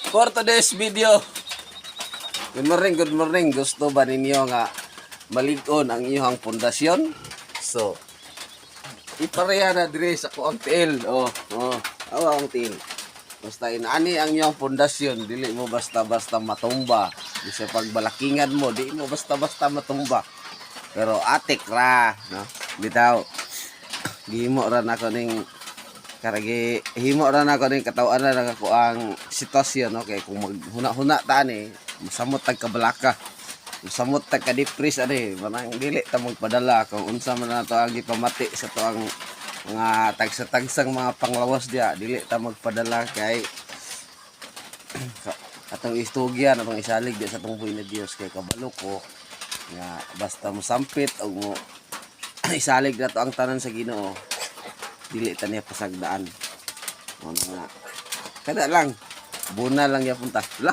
For today's video. Good morning, good morning. Gusto ba ninyo nga malig-on ang iyong pundasyon? So, ipareha na dire sa kuang tiil. Awa ang tiil. Basta inaani ang iyong pundasyon, dili mo basta-basta matumba. Di sa pagbalakingan mo, di mo basta-basta matumba. Pero atik ra, no? Bitaw. Gihimo ra nako ning karagi himo ra nako ning katawan na nako ang sitwasyon, okay? Kung maghuna-huna ta ni, masamot tag kabalaka. Masamot tag ka-depress ani, manang dili ta magpadala kung unsa man nato ang gipamati sa to ang mga tagsa-tagsang mga panglawas dia, dili ta magpadala kay atong istugyan, atong isalig di sa tungboy na Dios kay kabalo ko nga basta mosampit og mo isalig na to ang tanan sa Ginoo, dili ta niya pasagdaan. Ano nga kada lang buna lang ya punta la